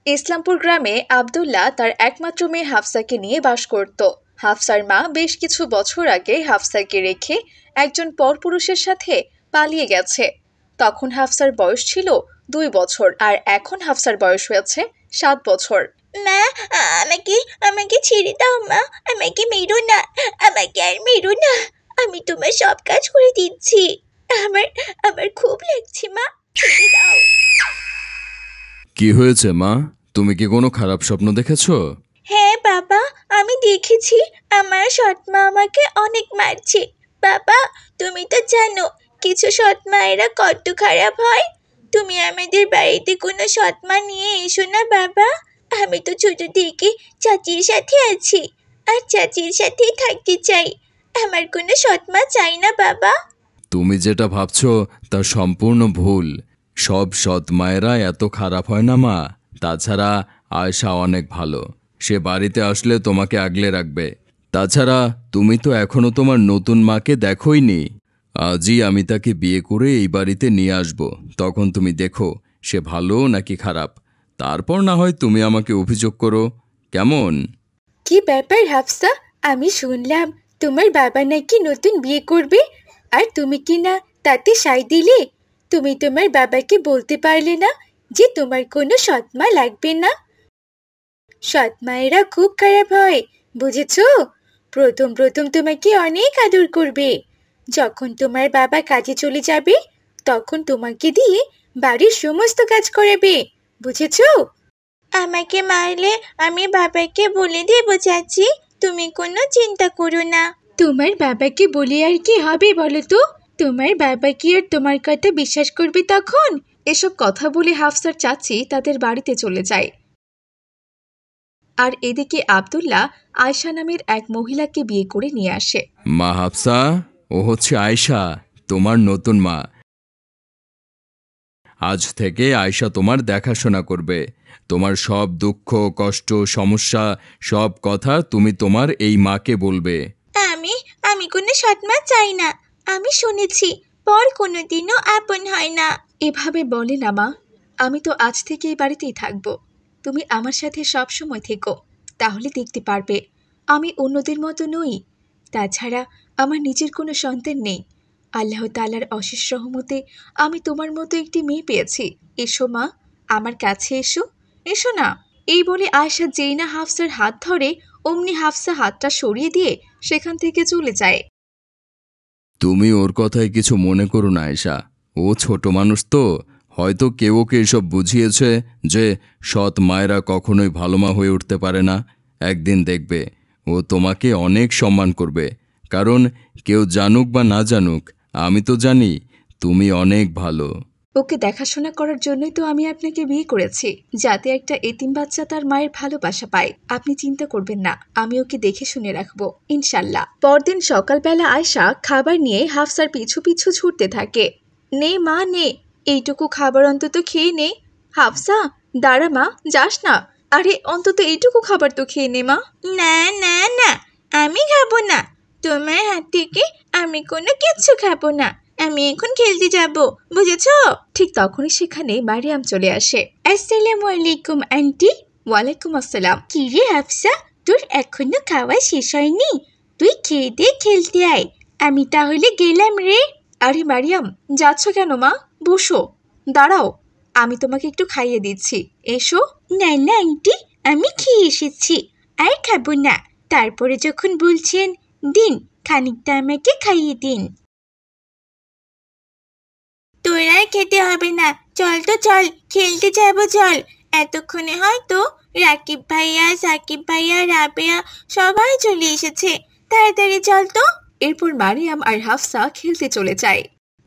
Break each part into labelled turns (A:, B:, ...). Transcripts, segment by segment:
A: ইসলামপুর গ্রামে আব্দুল্লাহ তার একমাত্র মেয়ে হাফসাকে নিয়ে বাস করত। হাফসার মা বেশ কিছু বছর আগে হাফসাকে রেখে একজন পরপুরুষের সাথে পালিয়ে গেছে। তখন হাফসার বয়স ছিল 2 বছর, আর এখন হাফসার বয়স হয়েছে 7 বছর।
B: মা, আমাকে আমাকে ছেড়ে দাও মা, আমাকে মেরো না, আমাকে আর মেরো না। আমি তোমার সব কাজ করে দিচ্ছি। আমার আমার খুব লাগছে মা, ছেড়ে দাও।
C: কি হয়েছে মা? তুমি কি কোনো খারাপ স্বপ্ন দেখেছো?
B: হ্যাঁ বাবা, আমি দেখেছি আমার সৎমা আমাকে অনেক মারছে। বাবা, তুমি তো জানো কিছু সৎমায়েরা কত খারাপ হয়। তুমি আমাদের বাড়িতে কোনো সৎমা নিয়ে এসো না বাবা। আমি তো ছোট থেকে চাচির সাথে আছি, আর চাচির সাথেই থাকতে চাই। আমার কোনো সৎমা চাই না বাবা।
C: তুমি যেটা ভাবছো তা সম্পূর্ণ ভুল। সব সৎ মায়েরা এত খারাপ হয় না মা। তাছাড়া আয়শা অনেক ভালো, সে বাড়িতে আসলে তোমাকে আগলে রাখবে। তাছাড়া তুমি তো এখনো তোমার নতুন মাকে দেখোইনি। আজই আমি তাকে বিয়ে করে এই বাড়িতে নিয়ে আসব, তখন তুমি দেখো সে ভালো নাকি খারাপ। তারপর না হয় তুমি আমাকে অভিযোগ করো, কেমন?
D: কি ব্যাপার হাফসা, আমি শুনলাম তোমার বাবা নাকি নতুন বিয়ে করবে, আর তুমি কি না তাতে সায় দিলে? তুমি তোমার বাবাকে বলতে পারলে না যে তোমার কোনো সৎমা লাগবে না? সৎমায়েরা খুব খারাপ হয়, বুঝেছো? প্রথম প্রথম তোমাকে অনেক আদর করবে। যখন তোমার বাবা কাজে চলে যাবে তখন তোমাকে দিয়ে বাড়ির সমস্ত কাজ করাবে, বুঝেছো?
B: আমাকে মারলে আমি বাবাকে বলে দেবো চাচি, তুমি কোনো চিন্তা করো না।
D: তোমার বাবাকে বলে আর কি হবে বলো তো? তোমার বাবা কি আর তোমার কথা বিশ্বাস করবে তখন?
A: এসব কথা বলে হাফসার চাচি তাদের বাড়িতে চলে যায়। আর এদিকে আব্দুল্লাহ আয়শা নামের এক মহিলাকে বিয়ে করে নিয়ে আসে।
C: মা হাফসা, ও হচ্ছে আয়শা, তোমার নতুন মা। আজ থেকে আয়শা তোমার দেখাশোনা করবে। তোমার সব দুঃখ, কষ্ট, সমস্যা, সব কথা তুমি তোমার এই মাকে বলবে।
B: আমি আমি কোনো সৎমা চাই না। আমি শুনেছি পর কোনোদিনও আপন হয় না।
A: এভাবে বলে না মা, আমি তো আজ থেকে এই বাড়িতেই থাকবো। তুমি আমার সাথে সব সময় থেকো, তাহলে দেখতে পারবে আমি অন্যদের মতো নই। তাছাড়া আমার নিজের কোনো সন্তান নেই। আল্লাহ তাআলার অশেষ রহমতে আমি তোমার মতো একটি মেয়ে পেয়েছি। এসো মা, আমার কাছে এসো, এসো না। এই বলে আয়শা যেই না হাফসার হাত ধরে অমনি হাফসা হাতটা সরিয়ে দিয়ে সেখান থেকে চলে যায়।
C: তুমি ওর কথায় কিছু মনে করো না আয়শা, ও ছোট মানুষ তো, হয়তো কেউ ওকে এসব বুঝিয়েছে যে সৎ মায়েরা কখনোই ভালো মা হয়ে উঠতে পারে না। একদিন দেখবে ও তোমাকে অনেক সম্মান করবে, কারণ কেউ জানুক বা না জানুক, আমি তো জানি তুমি অনেক ভালো।
A: ওকে দেখাশোনা করার জন্যই তো আমি আপনাকে বিয়ে করেছি, যাতে একটা এতিম বাচ্চা তার মায়ের ভালোবাসা পায়। আপনি চিন্তা করবেন না, আমি ওকে দেখে শুনে রাখবো ইনশাল্লাহ। পরদিন সকালবেলা আয়শা খাবার নিয়ে হাফসার পিছু পিছু ছুটতে থাকে। নে মা নে, এইটুকু খাবার অন্তত খেয়ে নে। হাফসা দাঁড়া মা, যাস না। আরে অন্তত এইটুকু খাবার তো খেয়ে নে মা।
B: না না না, আমি খাবো না। তোমার হাত থেকে আমি কোনো কিচ্ছু খাবো না। আমি এখন খেলতে যাব, বুঝেছো?
A: ঠিক তখনই সেখানে মারিয়াম চলে আসে।
B: আসসালামু আলাইকুম আন্টি।
A: ওয়ালাইকুম আসসালাম।
B: কি রে হাফসা, তোর এখনো খাওয়া শেষ হয়নি? তুই খেয়ে দিয়ে খেলতে আয়, আমি তাহলে গেলাম রে।
A: আরে মারিয়াম, যাচ্ছ কেন মা? বসো, দাঁড়াও, আমি তোমাকে একটু খাইয়ে দিচ্ছি, এসো।
B: না না আন্টি, আমি খেয়ে এসেছি, আর খাবো না। তারপরে যখন বলছেন দিন, খানিকটা আমাকে খাইয়ে দিন। তোর আর খেতে হবে না, চল তো চল, খেলতে যাবো চল। এতক্ষণে হয়তো রাকিব ভাইয়া, সাকিব ভাইয়া, রাবেয়া সবাই চলে এসেছে। তাড়াতাড়ি চল তো।
A: এরপর মারিয়াম আর হাফসা খেলতে চলে যায়।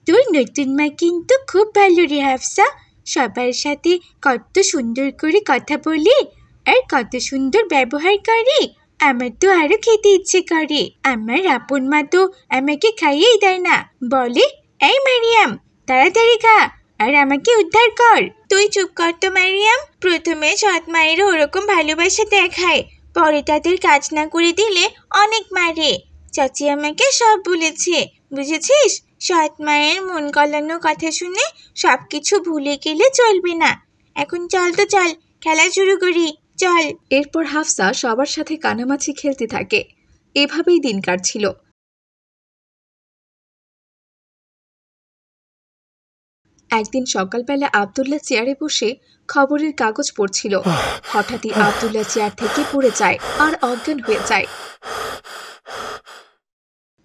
B: তোর নতুন মা কিন্তু খুব ভালো রে হাফসা, সবার সাথে কত সুন্দর করে কথা বলে আর কত সুন্দর ব্যবহার করে। আমার তো আরো খেতে ইচ্ছে করে। আমার আপন মা তো আমাকে খাইয়েই দেয় না, বলে এই মারিয়াম তাড়াতাড়ি খা আর আমাকে উদ্ধার কর। তুই চুপ কর তো মারিয়াম। প্রথমে সৎ মায়েরা ওরকম ভালোবাসা দেখায়, পরে তাদের কাজ না করে দিলে অনেক মারে। চাচি আমাকে সব বলেছে, বুঝেছিস? সৎ মায়ের মন গলানো কথা শুনে সবকিছু ভুলে গেলে চলবে না। এখন চল তো চল, খেলা শুরু করি, চল।
A: এরপর হাফসা সবার সাথে কানামাছি খেলতে থাকে। এভাবেই দিন কাটছিল। একদিন সকালবেলা আব্দুল্লাহ চেয়ারে বসে খবরের কাগজ পড়ছিল। হঠাৎই আব্দুল্লাহ চেয়ার থেকে পড়ে যায় আর অজ্ঞান হয়ে যায়।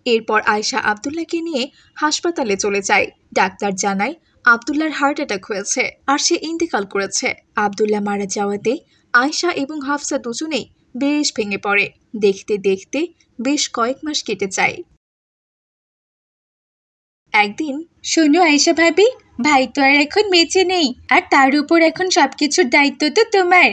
A: এরপর আয়শা আব্দুল্লাহকে নিয়ে হাসপাতালে চলে যায়। ডাক্তার জানায় আব্দুল্লাহর হার্ট অ্যাটাক হয়েছে আর সে ইন্তেকাল করেছে। আব্দুল্লাহ মারা যাওয়াতে আয়শা এবং হাফসা দুজনেই বেশ ভেঙে পড়ে। দেখতে দেখতে বেশ কয়েক মাস কেটে যায়। একদিন,
B: শোনো আয়েশা ভাবি, ভাই তো আর এখন বেঁচে নেই, আর তার উপর এখন সবকিছুর দায়িত্ব তো তোমার।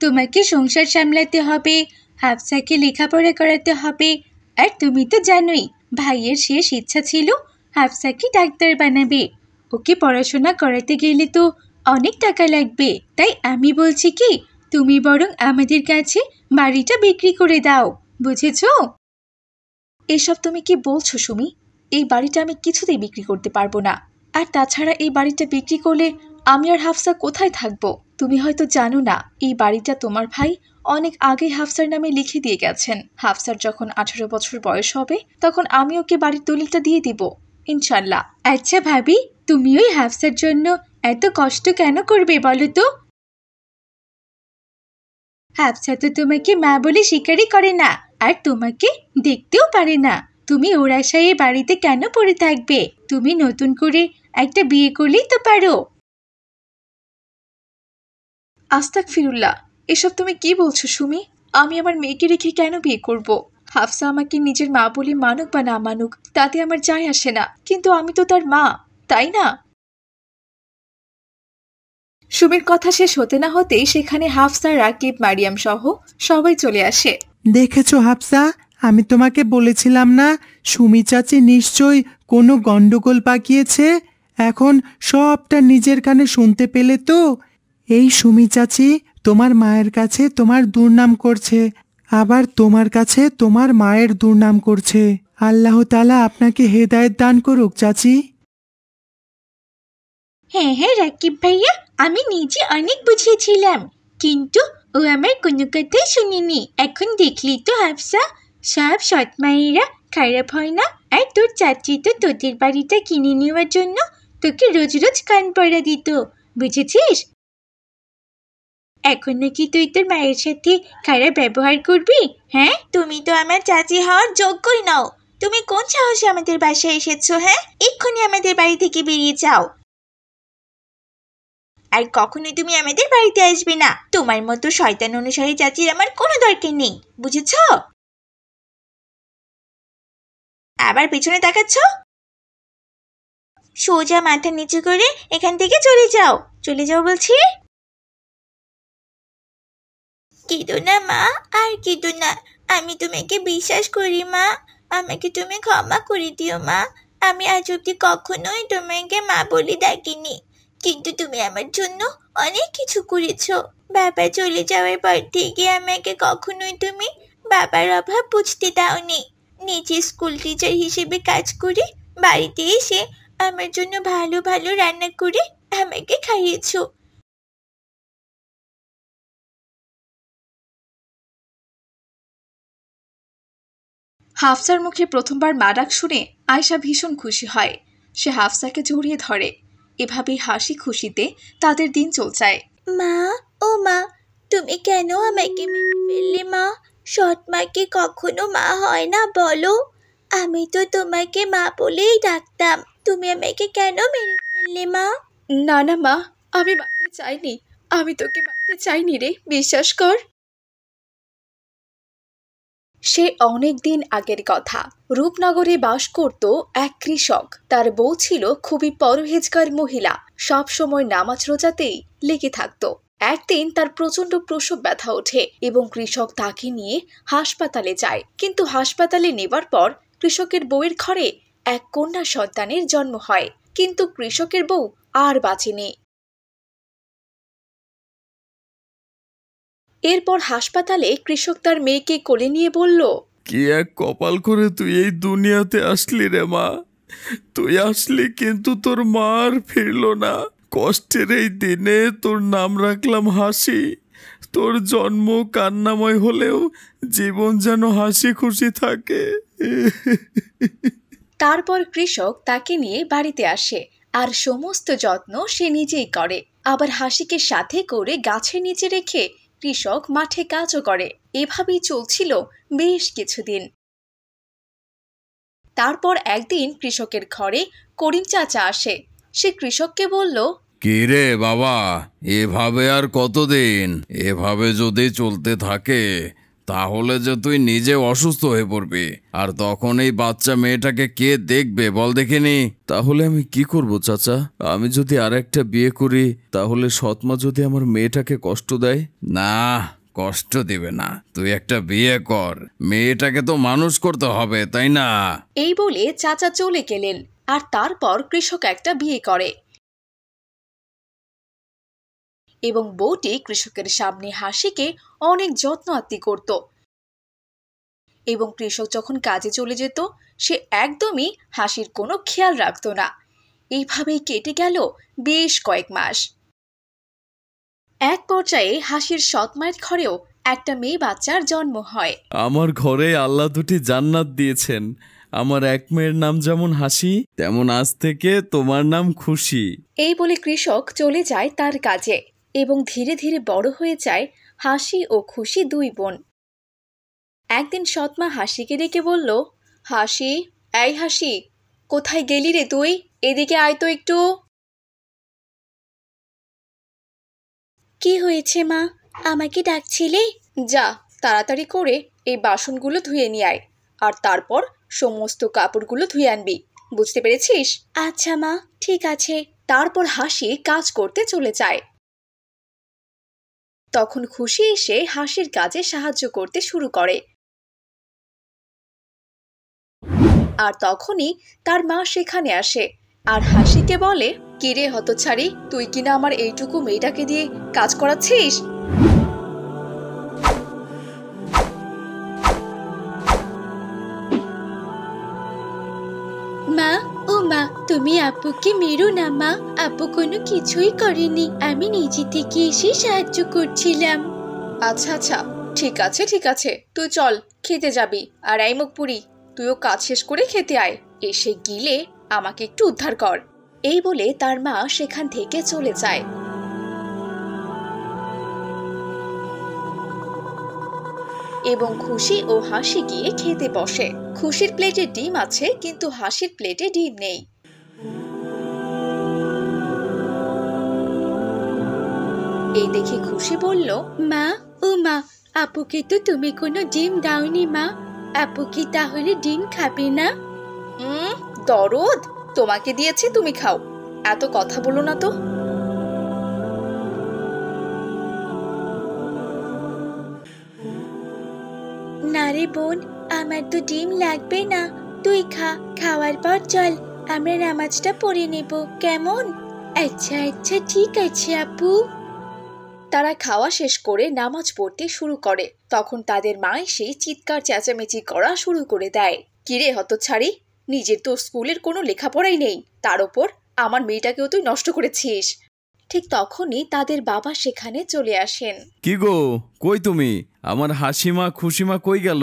B: তোমাকে সংসার সামলাতে হবে, হাফসাকে লেখাপড়া করাতে হবে, আর তুমি তো জানোই ভাইয়ের শেষ ইচ্ছা ছিল হাফসাকে ডাক্তার বানাবে। ওকে পড়াশোনা করাতে গেলে তো অনেক টাকা লাগবে। তাই আমি বলছি কি, তুমি বরং আমাদের কাছে বাড়িটা বিক্রি করে দাও, বুঝেছো?
A: এসব তুমি কি বলছো সুমি? এই বাড়িটা আমি কিছুতেই বিক্রি করতে পারবো না। আর তাছাড়া এই বাড়িটা বিক্রি করলে আমি আর হাফসা কোথায় থাকবো? তুমি হয়তো জানো না, এই বাড়িটা তোমার ভাই অনেক আগে হাফসার নামে লিখে দিয়ে গেছেন। হাফসার যখন 18 বছর বয়স হবে তখন আমি ওকে বাড়ির দলিলটা দিয়ে দিব, ইনশাল্লাহ।
B: আচ্ছা ভাবি, তুমি ওই হাফসার জন্য এত কষ্ট কেন করবে বলো তো? হাফসা তো তোমাকে মা বলে স্বীকারই করে না, আর তোমাকে দেখতেও পারে না। তুমি ওর আশায় এই বাড়িতে কেন পড়ে থাকবে? তুমি নতুন করে একটা বিয়ে করলেই তো পারো।
A: আস্তাগফিরুল্লাহ, এসব তুমি কি বলছো সুমি? আমি আমার মেয়েকে রেখে কেন বিয়ে করব? হাফসা আমাকে নিজের মা বলে মানুক বা না মানুক তাতে আমার যায় আসে না, কিন্তু আমি তো তার মা, তাই না? সুমির কথা শেষ হতে না হতেই সেখানে হাফসা, রাকিব, মারিয়াম সহ সবাই চলে আসে।
E: দেখেছো হাফসা, আমি তোমাকে বলেছিলাম না সুমি চাচি নিশ্চয়ই কোনো গন্ডগোল পাকিয়েছে। এখন সবটা নিজের কানে শুনতে পেলে তো? এই সুমি চাচি তোমার মায়ের কাছে তোমার দুর্নাম করছে, আবার তোমার কাছে তোমার মায়ের দুর্নাম করছে। আল্লাহ তাআলা আপনাকে হেদায়েত দান করুক চাচি।
B: হ্যাঁ হ্যাঁ রাকিব ভাইয়া, আমি নিজে অনেক বুঝিয়েছিলাম, কিন্তু ও আমার কোনো কথাই শুনিনি। এখন দেখলি তো হাফসা, সব সৎ মায়েরা খারাপ হয় না। আর তোর চাচি তো তোদের বাড়িটা কিনে নেওয়ার জন্য তোকে রোজ রোজ কান পড়া দিত, বুঝেছিস? এখন নাকি তুই তোর মায়ের সাথে খারাপ ব্যবহার করবি? হ্যাঁ, তুমি তো আমার চাচি হওয়ার যোগ্যই নও। তুমি কোন সাহসে আমাদের বাসায় এসেছো? হ্যাঁ, এক্ষুনি আমাদের বাড়ি থেকে বেরিয়ে যাও, আর কখনোই তুমি আমাদের বাড়িতে আসবে না। তোমার মতো শয়তান অনুসারী চাচির আমার কোনো দরকার নেই, বুঝেছো? আবার পিছনে তাকাচ্ছ? সোজা মাথা নিচু করে এখান থেকে চলে যাও, চলে যাও বলছি। কেঁদো না মা, আর কেঁদো না। আমি তোমাকে বিশ্বাস করি মা, আমাকে তুমি ক্ষমা করে দিও মা। আমি আজ অব্দি কখনোই তোমাকে মা বলে ডাকিনি, কিন্তু তুমি আমার জন্য অনেক কিছু করেছো। বাবা চলে যাওয়ার পর থেকে আমাকে কখনোই তুমি বাবার অভাব বুঝতে দাওনি। নিজে স্কুল টিচার হিসেবে কাজ করে বাড়িতে এসে আমার জন্য ভালো ভালো রান্না করে আমাকে খাইয়েছো।
A: হাফসার মুখে প্রথমবার মা ডাক শুনে আয়শা ভীষণ খুশি হয়। সে হাফসাকে জড়িয়ে ধরে। এভাবেই হাসি খুশিতে তাদের দিন চলছে।
B: মা, ও মা, তুমি কেন আমাকে মেরে ফেললে মা? সৎ মাকে কখনো মা হয় না বলো? আমি তো তোমাকে মা বলেই ডাকতাম, তুমি আমাকে কেন মেরে ফেললে মা?
A: না না মা, আমি মারতে চাইনি, আমি তোকে মারতে চাইনি রে, বিশ্বাস কর। সে অনেক দিন আগের কথা। রূপনগরে বাস করত এক কৃষক। তার বউ ছিল খুবই পরহেজগার মহিলা, সব সময় নামাজ রোজাতেই লেগে থাকতো। একদিন তার প্রচন্ড প্রসব ব্যথা ওঠে এবং কৃষক তাকে নিয়ে হাসপাতালে যায়। কিন্তু হাসপাতালে নেবার পর কৃষকের বউয়ের ঘরে এক কন্যা সন্তানের জন্ম হয়, কিন্তু কৃষকের বউ আর বাঁচেনি। এরপর হাসপাতালে কৃষক তার মেয়েকে কোলে নিয়ে বলল,
C: কি এক কপাল করে তুই এই দুনিয়াতে আসলি রে মা। তুই আসলি কিন্তু তোর মা আর ফিরল না। কষ্টের এই দিনে তোর নাম রাখলাম হাসি। তোর জন্ম কান্নাময় হলেও জীবন যেন হাসি খুশি থাকে।
A: তারপর কৃষক তাকে নিয়ে বাড়িতে আসে আর সমস্ত যত্ন সে নিজেই করে। আবার হাসিকে সাথে করে গাছের নিচে রেখে কৃষক মাঠে কাজও করে। এভাবেই চলছিল বেশ কিছুদিন। তারপর একদিন কৃষকের ঘরে করিম চাচা আসে। সে কৃষককে বলল,
C: কি রে বাবা, এভাবে আর কতদিন? এভাবে যদি চলতে থাকে তাহলে যে তুই নিজে অসুস্থ হয়ে পড়বি, আর তখন এই বাচ্চা মেয়েটাকে কে দেখবে বল দেখিনি? তাহলে আমি কি করব চাচা? আমি যদি আরেকটা বিয়ে করি তাহলে সৎমা যদি আমার মেয়েটাকে কষ্ট দেয়? না, কষ্ট দিবে না। তুই একটা বিয়ে কর, মেয়েটাকে তো মানুষ করতে হবে, তাই না?
A: এই বলে চাচা চলে গেলেন। আর তারপর কৃষক একটা বিয়ে করে এবং বউটি কৃষকের সামনে হাসিকে অনেক যত্ন আত্তি করত। এবং কৃষক যখন কাজে চলে যেত সে একদমই হাসির কোনো খেয়াল রাখত না। এইভাবেই কেটে গেল বেশ কয়েক মাস। এক পর্যায়ে হাসির সৎ মায়ের ঘরেও একটা মেয়ে বাচ্চার জন্ম হয়।
C: আমার ঘরে আল্লাহ দুটি জান্নাত দিয়েছেন। আমার এক মেয়ের নাম যেমন হাসি, তেমন আজ থেকে তোমার নাম খুশি।
A: এই বলে কৃষক চলে যায় তার কাজে এবং ধীরে ধীরে বড় হয়ে যায় হাসি ও খুশি দুই বোন। একদিন সৎমা হাসিকে ডেকে বলল, হাসি, এই হাসি, কোথায় গেলি রে তুই? এদিকে আয় তো একটু।
B: কি হয়েছে মা, আমাকে ডাকছিলে?
A: যা, তাড়াতাড়ি করে এই বাসনগুলো ধুয়ে নিয়ে আয়, আর তারপর সমস্ত কাপড়গুলো ধুয়ে আনবি, বুঝতে পেরেছিস?
B: আচ্ছা মা, ঠিক আছে।
A: তারপর হাসি কাজ করতে চলে যায়। তখন খুশি এসে হাসির কাজে সাহায্য করতে শুরু করে। আর তখনই তার মা সেখানে আসে আর হাসিকে বলে, কিরে হতচ্ছাড়ি, তুই কিনা আমার এইটুকু মেয়েটাকে দিয়ে কাজ করাচ্ছিস?
B: মা, ও মা, তুমি আপুকে মেরো না মা। আপু কোনো কিছুই করেনি, আমি নিজে থেকে এসে সাহায্য করছিলাম।
A: আচ্ছা আচ্ছা, ঠিক আছে ঠিক আছে, তুই চল, খেতে যাবি। আর এই মুখ পুরি, তুইও কাজ শেষ করে খেতে আয়, এসে গিলে আমাকে একটু উদ্ধার কর। এই বলে তার মা সেখান থেকে চলে যায়। এবং খুশি ও হাসি গিয়ে খেতে বসে। খুশির প্লেটে ডিম আছে কিন্তু হাসির প্লেটে ডিম নেই। এই দেখে খুশি বলল,
B: মা, ও মা, আপুকে তো তুমি কোনো ডিম দাওনি মা। আপু কি তাহলে ডিম খাবে না?
A: দরদ, তোমাকে দিয়েছি, তুমি খাও, এত কথা বলো না তো।
B: না রে বোন, আমার তো ডিম লাগবে না, তুই খা। খাওয়ার পর চল আমরা নামাজটা পড়ে নেব, কেমন? আচ্ছা আচ্ছা, ঠিক আছে আপু।
A: তারা খাওয়া শেষ করে নামাজ পড়তে শুরু করে। তখন তাদের মা এসে চিৎকার চেঁচামেচি করা শুরু করে দেয়, কিরে হতচ্ছাড়ি, নিজের তো স্কুলের কোনো লেখাপড়াই নেই, তার ওপর আমার মেয়েটাকেও তুই নষ্ট করেছিস। ঠিক তখনই তাদের বাবা সেখানে চলে আসেন।
C: কি গো, কই তুমি? আমার হাসিমা খুশিমা কই গেল?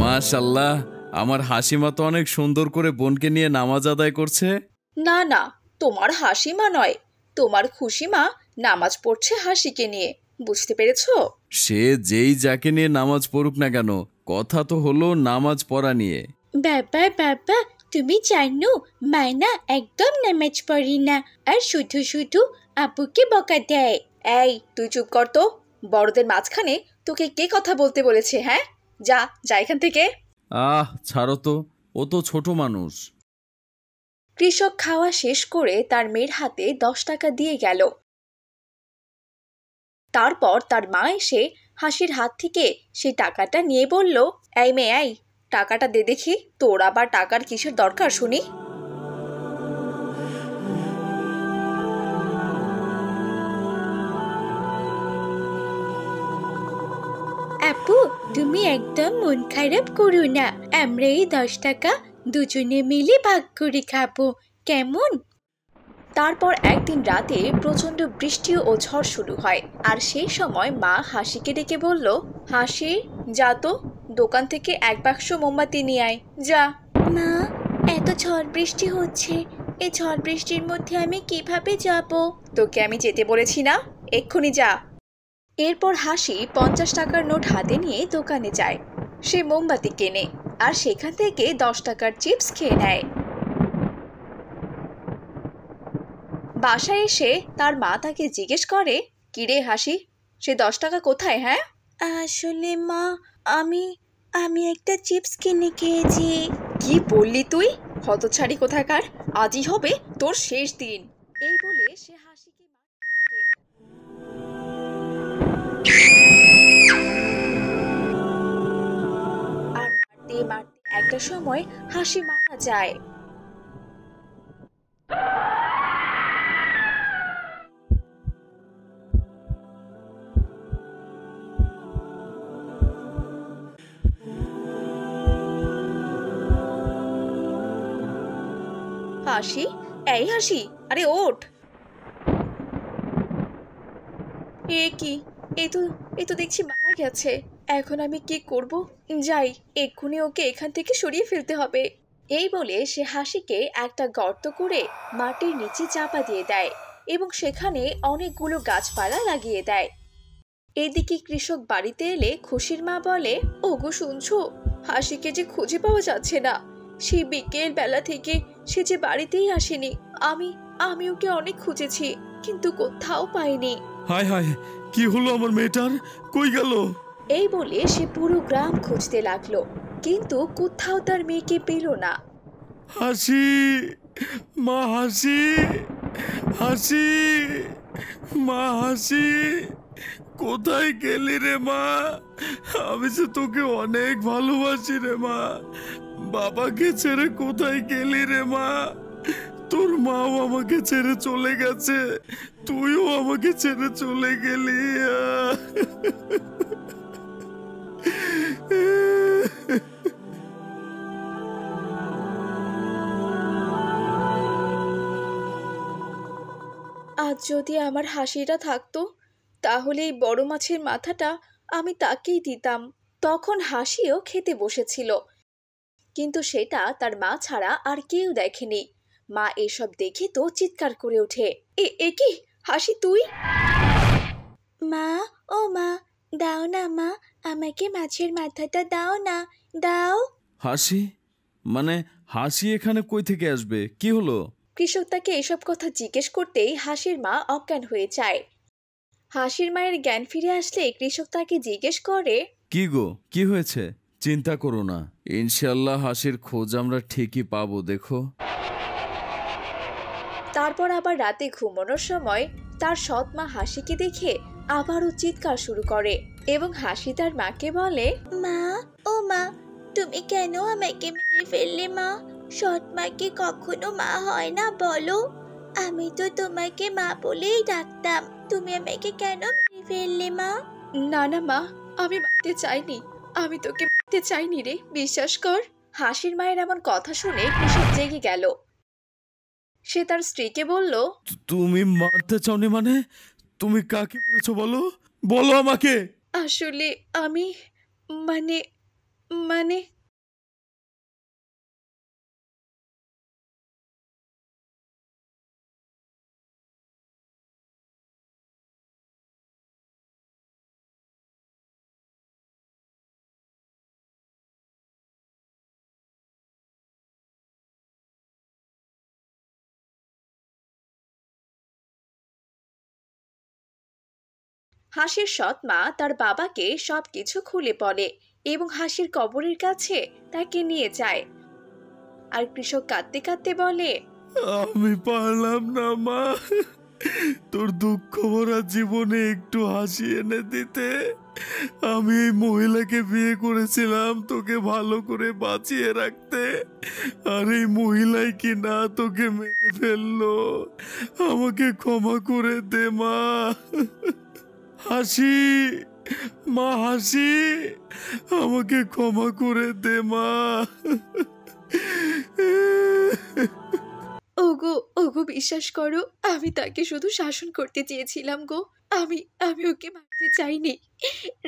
C: মাশাআল্লাহ, আমার হাসিমা তো অনেক সুন্দর করে বোনকে নিয়ে নামাজ আদায় করছে।
A: না না, তোমার হাসিমা নয়, তোমার খুশিমা নামাজ পড়ছে হাসিকে নিয়ে, বুঝতে পেরেছো?
C: সে যেই যাকে নিয়ে নামাজ পড়ুক না কেন, কথা তো হলো নামাজ পড়া নিয়ে।
B: বাবা বাবা, তুমি জানো মায়না একদম নামাজ পড়ি না, আর শুধু শুধু আপুকে বকা দেয়।
A: এই তুই চুপ কর তো, বড়দের মাঝখানে তোকে কে কথা বলতে বলেছে? হ্যাঁ, যা যা এখান থেকে।
C: ছাড়ো তো, ও তো ছোট মানুষ।
A: কৃষক খাওয়া শেষ করে তার মেয়ের হাতে 10 টাকা দিয়ে গেল। তারপর তার মা এসে হাসির হাত থেকে সেই টাকাটা নিয়ে বলল, এই মেয়ে, এই টাকাটা দে দেখি, তোর আবার টাকার কিসের দরকার শুনি?
B: আপু, তুমি একদম মন খারাপ করো না, আমরা এই 10 টাকা
D: দুজনে মিলে ভাগ করে খাবো, কেমন?
A: তারপর একদিন রাতে প্রচণ্ড বৃষ্টি ও ঝড় শুরু হয়, আর সেই সময় মা হাসিকে ডেকে বলল, হাসি, যা তো, দোকান থেকে এক বাক্স মোমবাতি নিয়ে আয়, যা।
D: মা, এত ঝড় বৃষ্টি হচ্ছে, এই ঝড় বৃষ্টির মধ্যে আমি কিভাবে যাব?
A: তোকে আমি যেতে বলেছি না, এক্ষুনি যা। এরপর হাসি 50 টাকার নোট হাতে নিয়ে দোকানে যায়। সে মোমবাতি কেনে আর সেখান থেকে 10 টাকার চিপস খেয়ে নেয়। বাসায় এসে তার মা তাকে জিজ্ঞেস করে, কিরে হাসি, সে 10 টাকা কোথায়? হ্যাঁ,
D: আসলে মা, আমি আমি একটা চিপস কিনে খেয়েছি।
A: কি বললি তুই? হতচ্ছাড়ি কোথাকার, আজই হবে তোর শেষ দিন। এই বলে সে হাসিকে মারতে থাকে। আর মারতে মারতে একটা সময় হাসি মারা যায়। হাসি, এই হাসি, আরে ওঠ। এ কি, এ তো দেখছি মারা গেছে। এখন আমি কি করব? যাই, এক্ষুনি ওকে এখান থেকে সরিয়ে ফেলতে হবে। এই বলে সে হাসিকে একটা গর্ত করে মাটির নিচে চাপা দিয়ে দেয় এবং সেখানে অনেকগুলো গাছপালা লাগিয়ে দেয়। এদিকে কৃষক বাড়িতে এলে খুশির মা বলে, ওগো শুনছো, হাসিকে যে খুঁজে পাওয়া যাচ্ছে না। সেই বিকেল বেলা থেকে সে যে বাড়িতেই আসেনি। আমি ওকে অনেক খুঁজেছি, কিন্তু কোথাও পাইনি।
F: হায় হায়, কি হলো আমার মেয়েটার, কই গেল?
A: এই বলে সে পুরো গ্রাম খুঁজতে লাগলো, কিন্তু কোথাও তার মেয়েকে পেল না।
F: হাসি, মা হাসি, হাসি, মা হাসি, কোথায় গেলি রে মা? আমি যে তোকে অনেক ভালোবাসি রে মা। বাবাকে ছেড়ে কোথায় গেলি রে মা? তোর মাও আমাকে ছেড়ে চলে গেছে, তুইও আমাকে ছেড়ে চলে গেলি।
A: আজ যদি আমার হাসিটা থাকতো, তাহলে এই বড় মাছের মাথাটা আমি তাকেই দিতাম। তখন হাসিও খেতে বসেছিল, কিন্তু সেটা তার মা ছাড়া আর কেউ দেখেনি। মা এসব দেখে তো চিৎকার করে ওঠে, এ কি হাসি, তুই?
D: মা, ও মা, দাও না মা, আমাকে মাছের মাথাটা দাও না, দাও।
F: হাসি, মানে হাসি এখানে কই থেকে আসবে? কি হলো?
A: কৃষক তাকে এসব কথা জিজ্ঞেস করতেই হাসির মা অজ্ঞান হয়ে যায়। হাসির মায়ের জ্ঞান ফিরে আসলে কৃষক তাকে জিজ্ঞেস করে,
F: কি গো, কি হয়েছে? চিন্তা করো না, ইনশাল্লাহ হাসির খোঁজ আমরা ঠিকই পাবো, দেখো।
A: তারপর আবার রাতে ঘুমানোর সময় তার সৎ মা হাসিকে দেখে আবারও চিৎকার শুরু করে এবং হাসি তার মাকে বলে,
D: মা, ও মা, তুমি কেন আমাকে মেরে ফেললে মা? সৎ মা কি কখনো মা হয় না বলো? আমি তো তোমাকে মা বলেই ডাকতাম, তুমি আমাকে কেন মেরে ফেললে মা?
A: না না মা, আমি মারতে চাইনি, আমি তোকে মারতে চাইনি রে, বিশ্বাস কর। হাসির মায়ের এমন কথা শুনে কৃষক জেগে গেল। সে তার স্ত্রীকে বলল,
F: তুমি মারতে চাওনি মানে? তুমি কাকে মেরেছো বলো, বলো আমাকে।
A: আসলে আমি, মানে মানে হাসির সৎ মা তার বাবাকে সবকিছু খুলে বলে এবং হাসির কবরের কাছে তাকে নিয়ে যায়। আর কৃষক কাঁদতে কাঁদতে বলে,
F: আমি পারলাম না মা, তোর দুঃখ ভরা জীবনে একটু হাসি এনে দিতে। আমি এই মহিলাকে বিয়ে করেছিলাম তোকে ভালো করে বাঁচিয়ে রাখতে, আর এই মহিলাই কি না তোকে মেরে ফেললো। আমাকে ক্ষমা করে দে মা। হাসি, মা হাসি, আমাকে ক্ষমা করে দে মা।
A: বিশ্বাস করো, আমি তাকে শুধু শাসন করতে চেয়েছিলাম গো। আমি আমি ওকে মারতে চাইনি।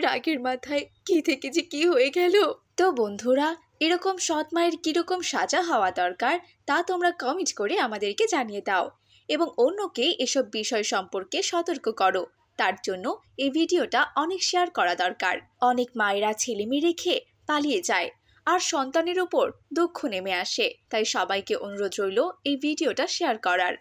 A: রাগের মাথায় কি থেকে যে কি হয়ে গেল। তো বন্ধুরা, এরকম সৎ মায়ের কিরকম সাজা হওয়া দরকার তা তোমরা কমেন্ট করে আমাদেরকে জানিয়ে দাও এবং অন্যকে এসব বিষয় সম্পর্কে সতর্ক করো। তার জন্য এই ভিডিওটা অনেক শেয়ার করা দরকার। অনেক মায়েরা ছেলেমেয়ে রেখে পালিয়ে যায় আর সন্তানের উপর দুঃখ নেমে আসে। তাই সবাইকে অনুরোধ রইল এই ভিডিওটা শেয়ার করার।